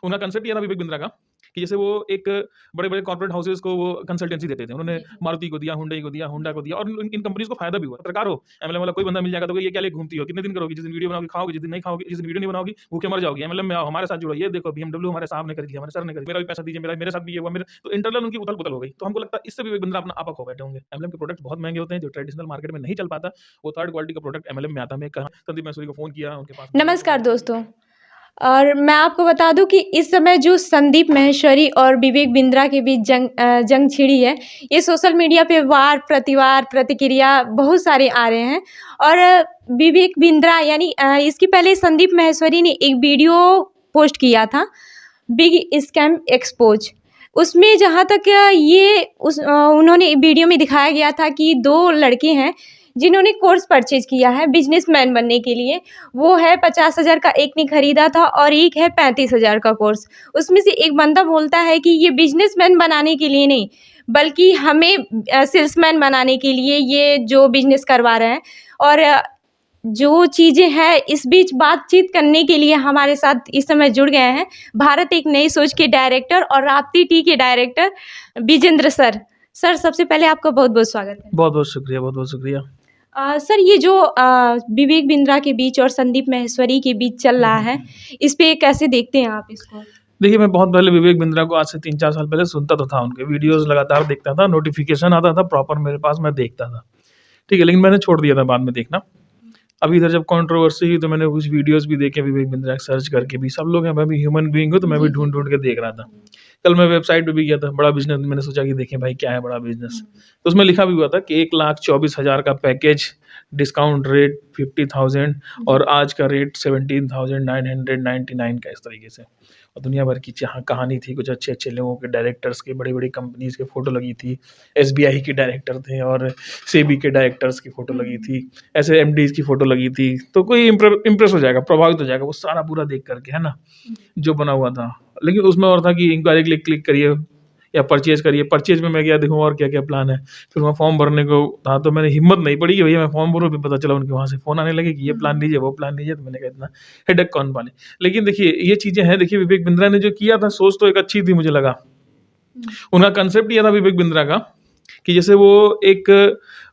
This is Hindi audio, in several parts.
उनका कंसेप्ट ये था विवेक बिंद्रा का कि जैसे वो एक बड़े-बड़े कॉर्पोरेट हाउसेस को वो कंसल्टेंसी देते थे। उन्होंने मारुति को दिया, हुंडई को दिया, होंडा को दिया और इन इन कंपनीज़ को फ़ायदा भी हुआ। पत्रकार हो, एमएलएम वाला कोई बंदा मिल जाएगा तो ये क्या लिए घूमती हो? कितने दिन करोगी? जिस दिन वीडियो बनाओगी खाओगी, जिस दिन नहीं खाओगी, जिस दिन वीडियो नहीं बनाओगी भूखे मर जाओगी। एमएलएम में आओ, हमारे साथ जुड़ो। ये देखो बीएमडब्ल्यू हमारे साहब ने खरीद लिया, हमारे सर ने खरीद मेरा भी पैसा दीजिए, मेरे साथ भी ये हुआ। मेरे तो इंटरनल उनकी उथल-पुथल हो गई। तो हमको लगता है इससे विवेक बिंद्रा अपना आपा खो बैठे होंगे। एमएलएम के प्रोडक्ट्स बहुत महँगे होते हैं जो ट्रेडिशनल मार्केट में नहीं चल पाता। वो थर्ड क्वालिटी का प्रोडक्ट एमएलएम में आता है। मैं कहा संदीप मैसूरी को फ़ोन किया, उनके पास नमस्कार दोस्तों। और मैं आपको बता दूं कि इस समय जो संदीप माहेश्वरी और विवेक बिंद्रा के बीच जंग छिड़ी है, ये सोशल मीडिया पे वार प्रतिवार प्रतिक्रिया बहुत सारे आ रहे हैं। और विवेक बिंद्रा यानी इसके पहले संदीप माहेश्वरी ने एक वीडियो पोस्ट किया था, बिग स्कैम एक्सपोज। उसमें जहाँ तक उन्होंने वीडियो में दिखाया गया था कि दो लड़के हैं जिन्होंने कोर्स परचेज किया है बिजनेसमैन बनने के लिए। वो है 50,000 का एक ने खरीदा था और एक है 35,000 का कोर्स। उसमें से एक बंदा बोलता है कि ये बिजनेसमैन बनाने के लिए नहीं, बल्कि हमें सेल्समैन बनाने के लिए ये जो बिजनेस करवा रहे हैं। और जो चीज़ें हैं इस बीच बातचीत करने के लिए हमारे साथ इस समय जुड़ गए हैं भारत एक नई सोच के डायरेक्टर और राप्ती टी के डायरेक्टर विजेंद्र सर। सर, सबसे पहले आपका बहुत बहुत स्वागत है। बहुत-बहुत शुक्रिया, बहुत-बहुत शुक्रिया। सर, ये जो विवेक बिंद्रा के बीच और संदीप माहेश्वरी के बीच चल रहा है, इस पे कैसे देखते हैं आप इसको? देखिए, मैं बहुत पहले विवेक बिंद्रा को आज से 3-4 साल पहले सुनता तो था, उनके वीडियोज़ लगातार देखता था, नोटिफ़िकेशन आता था प्रॉपर मेरे पास, मैं देखता था। ठीक है, लेकिन मैंने छोड़ दिया था बाद में देखना। अभी इधर जब कंट्रोवर्सी हुई तो मैंने कुछ वीडियोज़ भी देखे विवेक बिंद्रा सर्च करके भी, सब लोग हैं, मैं भी ह्यूमन बीइंग हूँ तो मैं भी ढूँढ-ढूँढ के देख रहा था। कल मैं वेबसाइट पे भी गया था, बड़ा बिज़नेस मैंने सोचा कि देखें भाई क्या है बड़ा बिज़नेस। तो उसमें लिखा भी हुआ था कि 1,24,000 का पैकेज, डिस्काउंट रेट 50,000 और आज का रेट 17,999 का, इस तरीके से। और दुनिया भर की जहाँ कहानी थी, कुछ अच्छे-अच्छे लोगों के, डायरेक्टर्स के, बड़ी-बड़ी कंपनीज़ के फ़ोटो लगी थी। एसबीआई के डायरेक्टर थे और सेबी के डायरेक्टर्स की फ़ोटो लगी थी, ऐसे एमडीज़ की फ़ोटो लगी थी। तो कोई इम्प्रेस हो जाएगा, प्रभावित हो जाएगा वो सारा पूरा देख कर के, है ना? जो बना हुआ था। लेकिन उसमें और था कि इंक्वायरी के लिए क्लिक करिए या परचेज़ करिए। परचेज़ में मैं गया देखूँ और क्या-क्या प्लान है। फिर वहाँ फॉर्म भरने को था तो मैंने हिम्मत नहीं पड़ी कि भैया मैं फॉर्म भरूँ, फिर पता चला उनके वहाँ से फ़ोन आने लगे कि ये प्लान लीजिए, वो प्लान लीजिए। तो मैंने कहा इतना हेडेक कौन पाले। लेकिन देखिए ये चीज़ें हैं, देखिए विवेक बिंद्रा ने जो किया था सोच तो एक अच्छी थी मुझे लगा। उनका कंसेप्ट ये था विवेक बिंद्रा का कि जैसे वो एक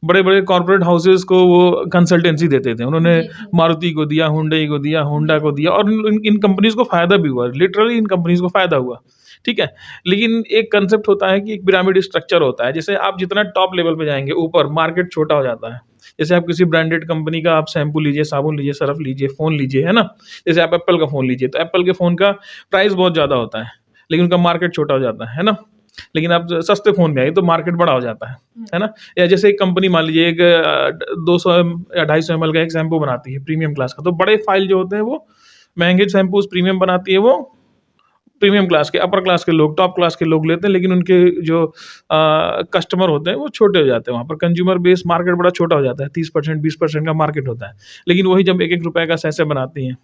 बड़े-बड़े कॉर्पोरेट हाउसेस को वो कंसल्टेंसी देते थे। उन्होंने मारुति को दिया, हुंडई को दिया, होंडा को दिया और इन कंपनीज़ को फ़ायदा भी हुआ। लिटरली इन कंपनीज़ को फ़ायदा हुआ। ठीक है? लेकिन एक कंसेप्ट होता है कि एक पिरामिड स्ट्रक्चर होता है। जैसे आप जितना टॉप लेवल पे जाएँगे ऊपर, मार्केट छोटा हो जाता है। जैसे आप किसी ब्रांडेड कंपनी का आप शैम्पू लीजिए, साबुन लीजिए, सर्फ़ लीजिए, फ़ोन लीजिए, है ना? जैसे आप एप्पल का फ़ोन लीजिए, तो एप्पल के फ़ोन का प्राइस बहुत ज़्यादा होता है, लेकिन उनका मार्केट छोटा हो जाता है ना? लेकिन आप सस्ते फ़ोन में आइए तो मार्केट बड़ा हो जाता है ना? या जैसे एक कंपनी मान लीजिए एक 200 या 250 ml का एक शैम्पू बनाती है प्रीमियम क्लास का, तो बड़े फ़ाइल जो होते हैं वो महँगे शैम्पूज़ प्रीमियम बनाती है वो प्रीमियम क्लास के, अपर क्लास के लोग, टॉप क्लास के लोग लेते हैं, लेकिन उनके जो कस्टमर होते हैं वो छोटे हो जाते हैं। वहाँ पर कंज्यूमर बेस मार्केट बड़ा छोटा हो जाता है, 30% 20% का मार्केट होता है। लेकिन वही जब ₹1-1 का सैशे बनाती हैं,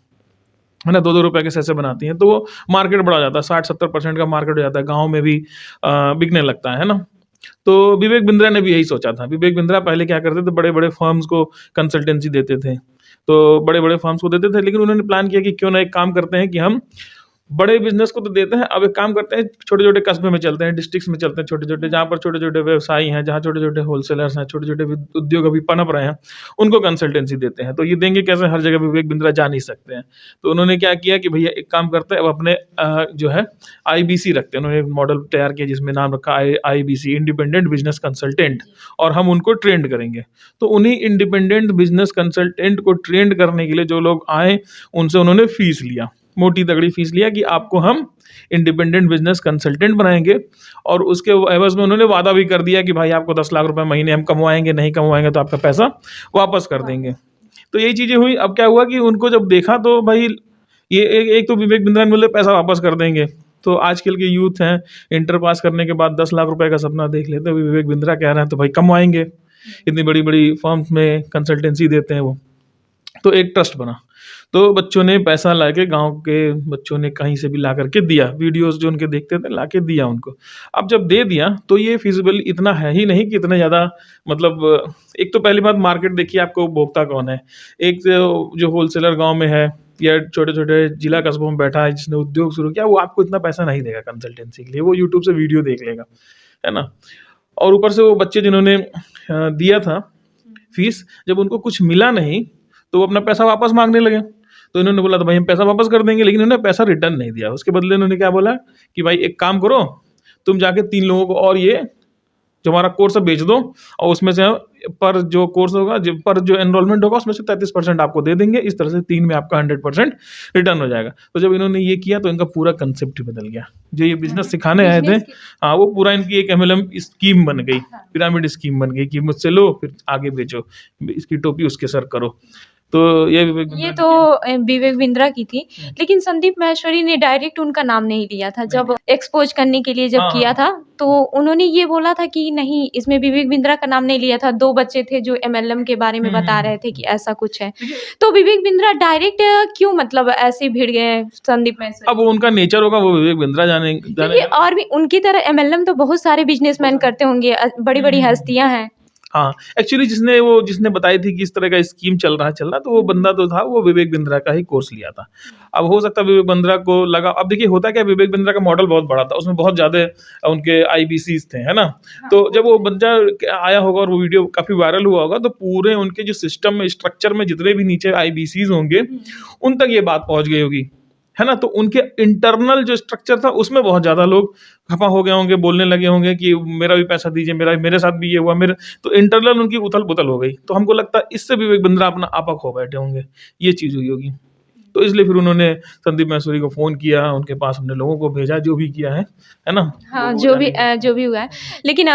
है ना, ₹2-2 के सैशे बनाती हैं, तो वो मार्केट बड़ा हो जाता है, 60-70% का मार्केट हो जाता है, गाँव में भी बिकने लगता है ना? तो विवेक बिंद्रा ने भी यही सोचा था। विवेक बिंद्रा पहले क्या करते थे, बड़े-बड़े फर्म्स को कंसल्टेंसी देते थे। तो बड़े-बड़े फर्म्स को देते थे, लेकिन उन्होंने प्लान किया कि क्यों ना एक काम करते हैं कि हम बड़े बिज़नेस को तो देते हैं, अब एक काम करते हैं छोटे-छोटे कस्बे में चलते हैं, डिस्ट्रिक्ट्स में चलते हैं छोटे-छोटे, जहाँ पर छोटे-छोटे व्यवसायी हैं, जहाँ छोटे-छोटे होलसेलर्स हैं, छोटे-छोटे उद्योग अभी पनप रहे हैं, उनको कंसल्टेंसी देते हैं। तो ये देंगे कैसे, हर जगह विवेक बिंद्रा जा नहीं सकते हैं। तो उन्होंने क्या किया कि भैया एक काम करते हैं, अब अपने जो है आईबीसी रखते हैं। उन्होंने एक मॉडल तैयार किया जिसमें नाम रखा आईबीसी, इंडिपेंडेंट बिज़नेस कंसल्टेंट, और हम उनको ट्रेंड करेंगे। तो उन्हीं इंडिपेंडेंट बिज़नेस कंसल्टेंट को ट्रेंड करने के लिए जो लोग आए, उनसे उन्होंने फ़ीस लिया, मोटी तगड़ी फीस लिया कि आपको हम इंडिपेंडेंट बिजनेस कंसल्टेंट बनाएंगे। और उसके एवज में उन्होंने वादा भी कर दिया कि भाई आपको 10 लाख रुपए महीने हम कमवाएंगे, नहीं कमवाएंगे तो आपका पैसा वापस कर देंगे। तो यही चीज़ें हुई। अब क्या हुआ कि उनको जब देखा तो भाई ये एक तो विवेक बिंद्रा ने बोले पैसा वापस कर देंगे। तो आजकल के यूथ हैं, इंटर पास करने के बाद 10 लाख रुपए का सपना देख लेते हैं। विवेक बिंद्रा कह रहे हैं तो भाई कमवाएंगे, इतनी बड़ी-बड़ी फर्म्स में कंसल्टेंसी देते हैं वो। तो एक ट्रस्ट बना। तो बच्चों ने पैसा लाके, गाँव के बच्चों ने कहीं से भी ला करके दिया, वीडियोज़ जो उनके देखते थे लाके दिया उनको। अब जब दे दिया तो ये फ़ीज़िबल इतना है ही नहीं कि इतना ज़्यादा, मतलब एक तो पहली बात मार्केट देखिए आपको उपभोक्ता कौन है। एक जो होलसेलर गाँव में है, या छोटे-छोटे जिला कस्बों में बैठा है जिसने उद्योग शुरू किया, वो आपको इतना पैसा नहीं देगा कंसल्टेंसी के लिए, वो यूट्यूब से वीडियो देख लेगा, है ना? और ऊपर से वो बच्चे जिन्होंने दिया था फीस, जब उनको कुछ मिला नहीं, तो वो अपना पैसा वापस माँगने लगे। तो इन्होंने बोला था भाई हम पैसा वापस कर देंगे, लेकिन इन्होंने पैसा रिटर्न नहीं दिया। उसके बदले इन्होंने क्या बोला कि भाई एक काम करो, तुम जाके 3 लोगों को और ये जो हमारा कोर्स है बेच दो, और उसमें से पर जो कोर्स होगा पर जो एनरोलमेंट होगा उसमें से 33% आपको दे देंगे। इस तरह से 3 में आपका 100% रिटर्न हो जाएगा। तो जब इन्होंने ये किया तो इनका पूरा कंसेप्ट ही बदल गया। जो ये बिजनेस सिखाने आए थे, हाँ, वो पूरा इनकी एक MLM स्कीम बन गई, पिरामिड स्कीम बन गई कि मुझसे लो फिर आगे बेचो, इसकी टोपी उसके सर करो। तो ये ये तो विवेक बिंद्रा की थी, लेकिन संदीप माहेश्वरी ने डायरेक्ट उनका नाम नहीं लिया था जब एक्सपोज करने के लिए जब हाँ, किया था, तो उन्होंने ये बोला था कि नहीं, इसमें विवेक बिंद्रा का नाम नहीं लिया था। 2 बच्चे थे जो MLM के बारे में बता रहे थे कि ऐसा कुछ है, तो विवेक बिंद्रा डायरेक्ट क्यों मतलब ऐसे भिड़ गए संदीप माहेश्वरी? अब उनका नेचर होगा, वो विवेक बिंद्रा जाने क्योंकि और भी उनकी तरह MLM तो बहुत सारे बिजनेसमैन करते होंगे, बड़ी-बड़ी हस्तियां हैं। हाँ, एक्चुअली जिसने बताई थी कि इस तरह का स्कीम चल रहा तो वो बंदा तो था, वो विवेक बिंद्रा का ही कोर्स लिया था। अब हो सकता है विवेक बिंद्रा को लगा, अब देखिए होता क्या, विवेक बिंद्रा का मॉडल बहुत बड़ा था, उसमें बहुत ज़्यादा उनके IBCs थे, है ना? तो जब वो बंदा आया होगा और वो वीडियो काफ़ी वायरल हुआ होगा, तो पूरे उनके जो सिस्टम में, स्ट्रक्चर में जितने भी नीचे IBCs होंगे, उन तक ये बात पहुँच गई होगी, है ना? तो उनके इंटरनल जो स्ट्रक्चर था उसमें बहुत ज़्यादा लोग खफा हो गए होंगे, बोलने लगे होंगे कि मेरा भी पैसा दीजिए, मेरे साथ भी ये हुआ, मेरे तो इंटरनल उनकी उथल-पुथल हो गई। तो हमको लगता है इससे विवेक बिंद्रा अपना आपा खो बैठे होंगे, ये चीज़ हुई होगी। तो इसलिए फिर उन्होंने संदीप माहेश्वरी को फ़ोन किया, उनके पास अपने लोगों को भेजा, जो भी किया है ना? हाँ, जो भी हुआ है। लेकिन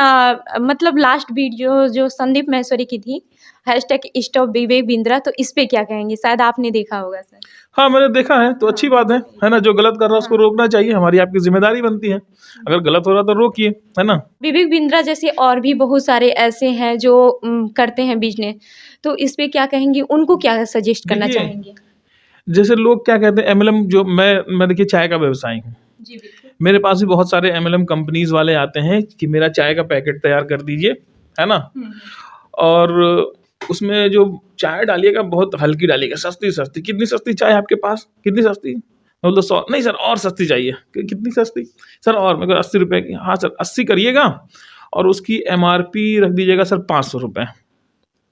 मतलब लास्ट वीडियो जो संदीप माहेश्वरी की थी, #स्टॉप विवेक बिंद्रा, तो इस पे क्या कहेंगे? शायद आपने देखा होगा सर। हाँ, मैंने देखा है, तो अच्छी बात है ना? जो गलत कर रहा है उसको रोकना चाहिए, हमारी आपकी ज़िम्मेदारी बनती है। अगर गलत हो रहा तो रोकिए, है ना? विवेक बिंद्रा जैसे और भी बहुत सारे ऐसे हैं जो करते हैं बिजनेस, तो इस पे क्या कहेंगे? उनको क्या सजेस्ट करना देखिए, चाहेंगे? जैसे लोग क्या कहते हैं MLM, जो मैं देखिए चाय का व्यवसायी हूँ। जी, बिल्कुल। मेरे पास भी बहुत सारे MLM कंपनीज़ वाले आते हैं कि मेरा चाय का पैकेट तैयार कर दीजिए, है ना? और उसमें जो चाय डालिएगा बहुत हल्की डालिएगा, सस्ती-सस्ती। कितनी सस्ती चाय आपके पास? कितनी सस्ती? मैं बोलता 100, नहीं सर और सस्ती चाहिए। कितनी सस्ती? सर और, मैं कहा ₹80 की। हाँ सर 80 करिएगा और उसकी MRP रख दीजिएगा सर ₹500।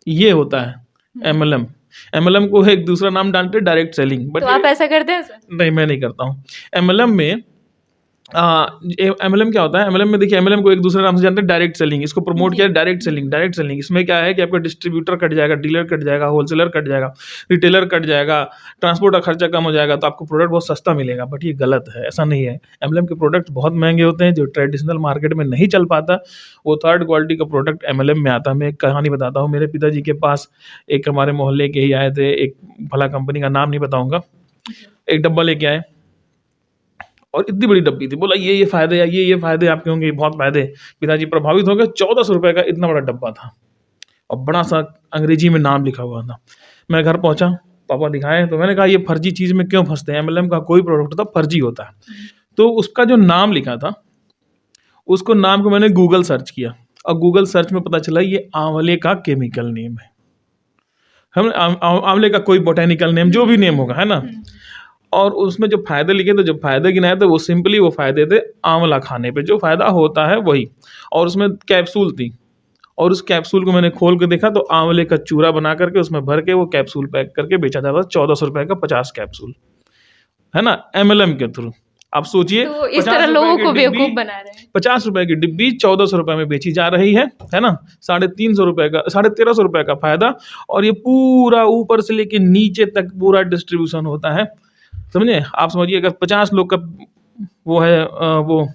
ये होता है MLM। MLM को एक दूसरा नाम डालते हैं डायरेक्ट सेलिंग। बट तो आप ऐसा करते हैं सर? नहीं, मैं नहीं करता हूँ। MLM में MLM क्या होता है? MLM में देखिए, MLM को एक दूसरे नाम से जानते हैं डायरेक्ट सेलिंग। इसको प्रमोट किया है डायरेक्ट सेलिंग। डायरेक्ट सेलिंग इसमें क्या है कि आपका डिस्ट्रीब्यूटर कट जाएगा, डीलर कट जाएगा, होलसेलर कट जाएगा, रिटेलर कट जाएगा, ट्रांसपोर्ट का खर्चा कम हो जाएगा, तो आपको प्रोडक्ट बहुत सस्ता मिलेगा। बट ये गलत है, ऐसा नहीं है। MLM के प्रोडक्ट बहुत महंगे होते हैं, जो ट्रेडिशनल मार्केट में नहीं चल पाता, वो थर्ड क्वालिटी का प्रोडक्ट MLM में आता है। मैं एक कहानी बताता हूँ। मेरे पिताजी के पास एक हमारे मोहल्ले के ही आए थे, एक भला कंपनी का नाम नहीं बताऊँगा, एक डब्बा लेके आए और इतनी बड़ी डब्बी थी। बोला ये फ़ायदे या ये फ़ायदे आपके होंगे, ये बहुत फ़ायदे। पिताजी प्रभावित हो गए। ₹1400 का इतना बड़ा डब्बा था और बड़ा-सा अंग्रेजी में नाम लिखा हुआ था। मैं घर पहुँचा, पापा दिखाए, तो मैंने कहा ये फर्जी चीज़ में क्यों फँसते हैं? MLM का कोई प्रोडक्ट होता फर्जी होता है। तो उसका जो नाम लिखा था, उसको नाम को मैंने गूगल सर्च किया और गूगल सर्च में पता चला ये आंवले का केमिकल नेम है। हम आंवले का कोई बोटैनिकल नेम, जो भी नेम होगा, है ना? और उसमें जो फ़ायदे लिखे थे, जो फ़ायदे गिनाए थे, वो सिंपली वो फ़ायदे थे आंवला खाने पे, जो फ़ायदा होता है वही। और उसमें कैप्सूल थी और उस कैप्सूल को मैंने खोल के देखा तो आंवले का चूरा बना करके उसमें भर के वो कैप्सूल पैक करके बेचा जाता था। ₹1400 का 50 कैप्सूल, है ना? MLM के थ्रू। आप सोचिए, तो इस तरह लोगों को बेवकूफ़ बना रहे हैं। ₹50 की डिब्बी ₹1400 में बेची जा रही है ना? ₹350 का, ₹1350 का फ़ायदा, और ये पूरा ऊपर से लेके नीचे तक पूरा डिस्ट्रीब्यूशन होता है। समझे? आप समझिए अगर 50 लोग का वो है, वो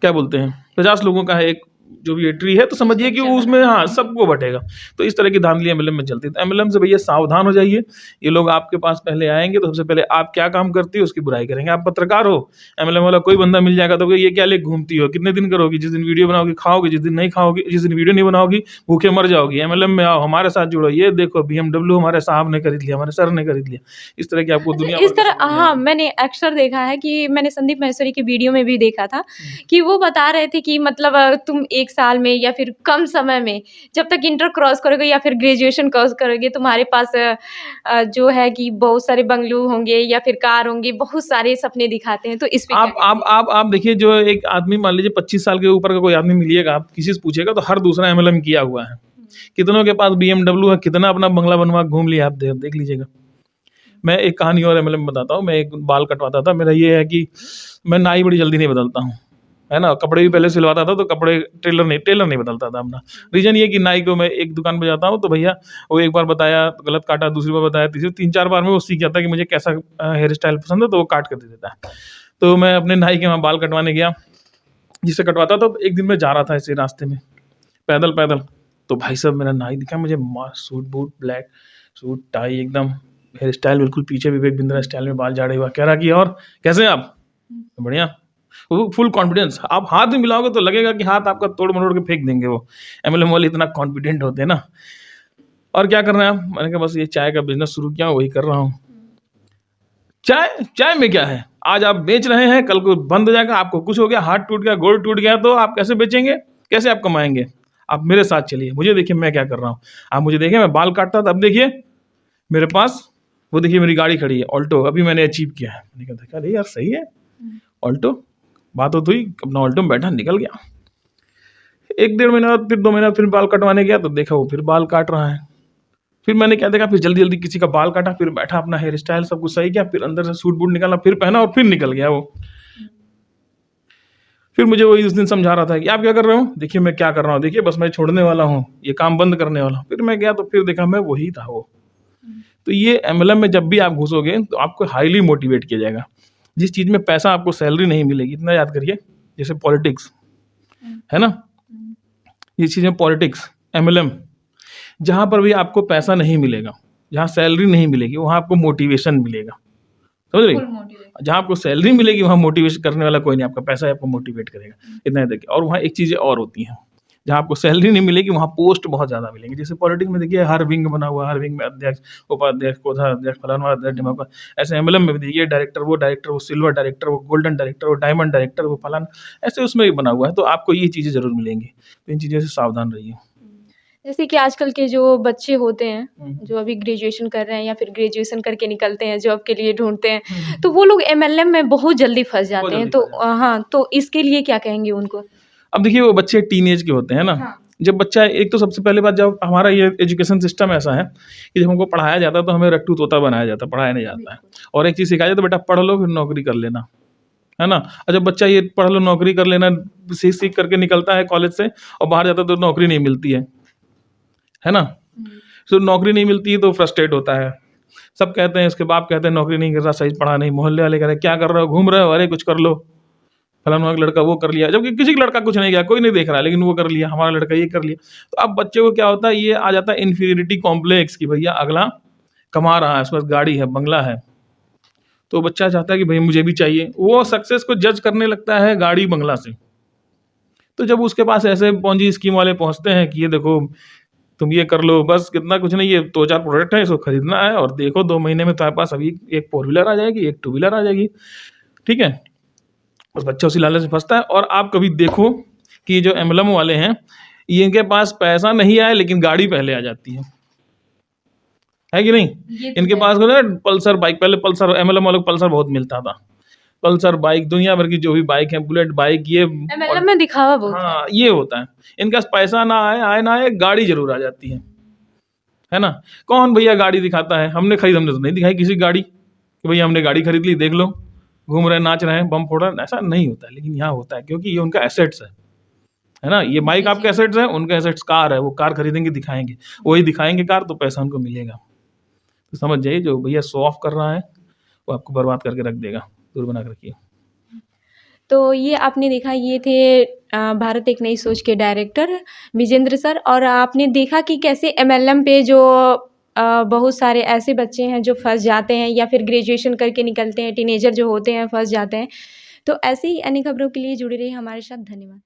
क्या बोलते हैं, 50 लोगों का है एक जो भी ट्री है, तो समझिए कि उसमें हाँ सबको बटेगा। तो इस तरह की धांधलियाँ MLM में चलती है। तो MLM से भैया सावधान हो जाइए। ये लोग आपके पास पहले आएंगे तो सबसे पहले आप क्या काम करती हो उसकी बुराई करेंगे। आप पत्रकार हो, MLM वाला कोई बंदा मिल जाएगा तो ये क्या ले घूमती हो, कितने दिन करोगी? जिस दिन वीडियो बनाओगी खाओगी, जिस दिन नहीं खाओगी, जिस दिन वीडियो नहीं बनाओगी भूखे मर जाओगी। MLM में आओ, हमारे साथ जुड़ो, ये देखो BMW हमारे साहब ने खरीद लिया, हमारे सर ने खरीद लिया। इस तरह की आपको दुनिया इस तरह हाँ, मैंने अक्सर देखा है कि मैंने संदीप माहेश्वरी की वीडियो में भी देखा था कि वो बता रहे थे कि मतलब तुम 1 साल में या फिर कम समय में जब तक इंटर क्रॉस करोगे या फिर ग्रेजुएशन क्रॉस करोगे तुम्हारे पास जो है कि बहुत सारे बंगलो होंगे या फिर कार होंगे, बहुत सारे सपने दिखाते हैं। तो इस पे क्या आप देखिए, जो एक आदमी मान लीजिए 25 साल के ऊपर का कोई आदमी मिलिएगा, आप किसी से पूछेगा तो हर दूसरा एमएलएम किया हुआ है। कितनों के पास BMW है, कितना अपना बंगला बनवा घूम लिया, आप देख लीजिएगा। मैं एक कहानी और एमएलएम बताता हूँ। मैं एक बाल कटवाता था। मेरा ये है कि मैं नाई बड़ी जल्दी नहीं बदलता हूँ, है ना। कपड़े भी पहले सिलवाता था तो कपड़े टेलर नहीं बदलता था अपना। रीज़न ये कि नाई को मैं एक दुकान पे जाता हूँ तो भैया वो एक बार बताया तो गलत काटा, दूसरी बार बताया, तीसरी 3-4 बार में वो सीख जाता है कि मुझे कैसा हेयर स्टाइल पसंद है, तो वो काट कर दे देता है। तो मैं अपने नाई के वहाँ बाल कटवाने गया, जिससे कटवाता था। तो एक दिन मैं जा रहा था ऐसे रास्ते में पैदल, तो भाई साहब मेरा नाई दिखा मुझे, suit boot, black suit tie, एकदम हेयर स्टाइल बिल्कुल पीछे विवेक बिंद्रा स्टाइल में बाल झाड़े हुआ। कह रहा कि और कैसे हैं आप? बढ़िया। वो फुल कॉन्फिडेंस। आप हाथ भी मिलाओगे तो लगेगा कि हाथ आपका तोड़ मरोड़ के फेंक देंगे। वो एमएलएम वाले इतना कॉन्फिडेंट होते हैं ना। और क्या कर रहे हैं आप? मैंने कहा बस ये चाय का बिजनेस शुरू किया, वही कर रहा हूँ। चाय में क्या है? आज आप बेच रहे हैं, कल को बंद हो जाएगा, आपको कुछ हो गया, हाथ टूट गया, गोड़ टूट गया, तो आप कैसे बेचेंगे? कैसे आप कमाएंगे? आप मेरे साथ चलिए, मुझे देखिए मैं क्या कर रहा हूँ। आप मुझे देखिए, मैं बाल काटता था, अब देखिए मेरे पास, वो देखिए मेरी गाड़ी खड़ी है ऑल्टो, अभी मैंने अचीव किया है। मैंने कहा देखा, अरे यार सही है ऑल्टो। बात होती हुई, अपना ऑल्टो में बैठा, निकल गया। 1-1.5 महीना बाद, फिर 2 महीना फिर बाल कटवाने गया तो देखा वो फिर बाल काट रहा है। फिर मैंने क्या देखा, फिर जल्दी किसी का बाल काटा, फिर बैठा, अपना हेयर स्टाइल सब कुछ सही किया, फिर अंदर से सूट बूट निकाला, फिर पहना और फिर निकल गया वो। फिर मुझे वही उस दिन समझा रहा था कि आप क्या कर रहे हो? देखिए मैं क्या कर रहा हूँ, देखिए बस मैं छोड़ने वाला हूँ, ये काम बंद करने वाला हूँ। फिर मैं गया तो फिर देखा मैं वही था वो। तो ये एमएलएम में जब भी आप घुसोगे तो आपको हाईली मोटिवेट किया जाएगा। जिस चीज़ में पैसा आपको सैलरी नहीं मिलेगी, इतना याद करिए, जैसे पॉलिटिक्स है ना, ये चीज़ें पॉलिटिक्स, एमएलएम, जहाँ पर भी आपको पैसा नहीं मिलेगा, जहाँ सैलरी नहीं मिलेगी, वहाँ आपको मोटिवेशन मिलेगा। समझ रही? जहाँ आपको सैलरी मिलेगी वहाँ मोटिवेशन करने वाला कोई नहीं, आपका पैसा आपको मोटिवेट करेगा, इतना याद रखिए। और वहाँ एक चीज़ें और होती हैं, जहाँ आपको सैलरी नहीं मिलेगी वहाँ पोस्ट बहुत ज़्यादा मिलेंगे। जैसे पॉलिटिक्स में देखिए हर विंग बना हुआ है, हर विंग में अध्यक्ष, उपाध्यक्ष, कोषाध्यक्ष, फलाना अध्यक्ष, ढिमाका। ऐसे एमएलएम में भी देखिए डायरेक्टर, वो सिल्वर डायरेक्टर, वो गोल्डन डायरेक्टर, वो डायमंड डायरेक्टर, वो फलाना, ऐसे उसमें भी बना हुआ है। तो आपको ये चीज़ें ज़रूर मिलेंगी, तो इन चीज़ों से सावधान रहिए। जैसे कि आजकल के जो बच्चे होते हैं, जो अभी ग्रेजुएशन कर रहे हैं या फिर ग्रेजुएशन करके निकलते हैं, जॉब के लिए ढूँढते हैं, तो वो लोग एमएलएम में बहुत जल्दी फँस जाते हैं। तो हाँ, तो इसके लिए क्या कहेंगे उनको? अब देखिए वो बच्चे टीनेज के होते हैं ना। हाँ। जब बच्चा, एक तो सबसे पहले बात, जब हमारा ये एजुकेशन सिस्टम ऐसा है कि जब हमको पढ़ाया जाता है तो हमें रट्टू तोता बनाया जाता है, पढ़ाया नहीं जाता है। और एक चीज़ सिखाया जाता है, बेटा पढ़ लो फिर नौकरी कर लेना, है ना। और जब बच्चा ये पढ़ लो नौकरी कर लेना सीख करके निकलता है कॉलेज से और बाहर जाता है तो नौकरी नहीं मिलती है ना। तो नौकरी नहीं मिलती है तो फ्रस्ट्रेट होता है। सब कहते हैं, उसके बाप कहते हैं नौकरी नहीं कर रहा, सही पढ़ा नहीं, मोहल्ले वाले कह रहे हैं क्या कर रहे हो, घूम रहे हो, अरे कुछ कर लो, फलाना लड़का वो कर लिया, जबकि किसी लड़का कुछ नहीं किया, कोई नहीं देख रहा है, लेकिन वो कर लिया, हमारा लड़का ये कर लिया। तो अब बच्चे को क्या होता है, ये आ जाता है इन्फीरियरिटी कॉम्प्लेक्स की, भैया अगला कमा रहा है, उसके पास गाड़ी है, बंगला है, तो बच्चा चाहता है कि भाई मुझे भी चाहिए। वो सक्सेस को जज करने लगता है गाड़ी बंगला से। तो जब उसके पास ऐसे पॉन्जी स्कीम वाले पहुंचते हैं कि ये देखो तुम ये कर लो, बस कितना कुछ नहीं, ये 2-4 प्रोडक्ट है, इसको खरीदना है और देखो 2 महीने में तुम्हारे पास अभी एक 4 व्हीलर आ जाएगी, एक 2 व्हीलर आ जाएगी, ठीक है। उस बच्चा उसी लालच में फंसता है। और आप कभी देखो कि जो एमएलएम वाले हैं, इनके पास पैसा नहीं आए लेकिन गाड़ी पहले आ जाती है कि नहीं? इनके पास ना पल्सर बाइक, पहले पल्सर, एमएलएम वालों को पल्सर बहुत मिलता था, पल्सर बाइक, दुनिया भर की जो भी बाइक है, बुलेट बाइक, ये एमएलएम में दिखावा बहुत। हाँ, ये होता है। इनके पास पैसा ना आए ना आए, गाड़ी जरूर आ जाती है ना। कौन भैया गाड़ी दिखाता है? हमने तो नहीं दिखाई किसी गाड़ी कि भैया हमने गाड़ी खरीद ली, देख लो घूम रहे हैं, नाच रहे हैं, बम फोड़ रहे हैं, ऐसा नहीं होता है। लेकिन यहाँ होता है क्योंकि ये उनका एसेट्स है ना। ये बाइक आपके एसेट्स है, उनका एसेट्स कार है, वो कार खरीदेंगे, दिखाएंगे, वही दिखाएंगे कार, तो पैसा उनको मिलेगा। तो समझ जाइए, जो भैया शो ऑफ कर रहा है वो आपको बर्बाद करके रख देगा, दूर बना कर रखिए। तो ये आपने देखा, ये थे भारत एक नई सोच के डायरेक्टर विजेंद्र सर। और आपने देखा कि कैसे एमएलएम पे जो बहुत सारे ऐसे बच्चे हैं जो फंस जाते हैं या फिर ग्रेजुएशन करके निकलते हैं, टीनेजर जो होते हैं फंस जाते हैं। तो ऐसे ही अन्य खबरों के लिए जुड़े रहिए हमारे साथ। धन्यवाद।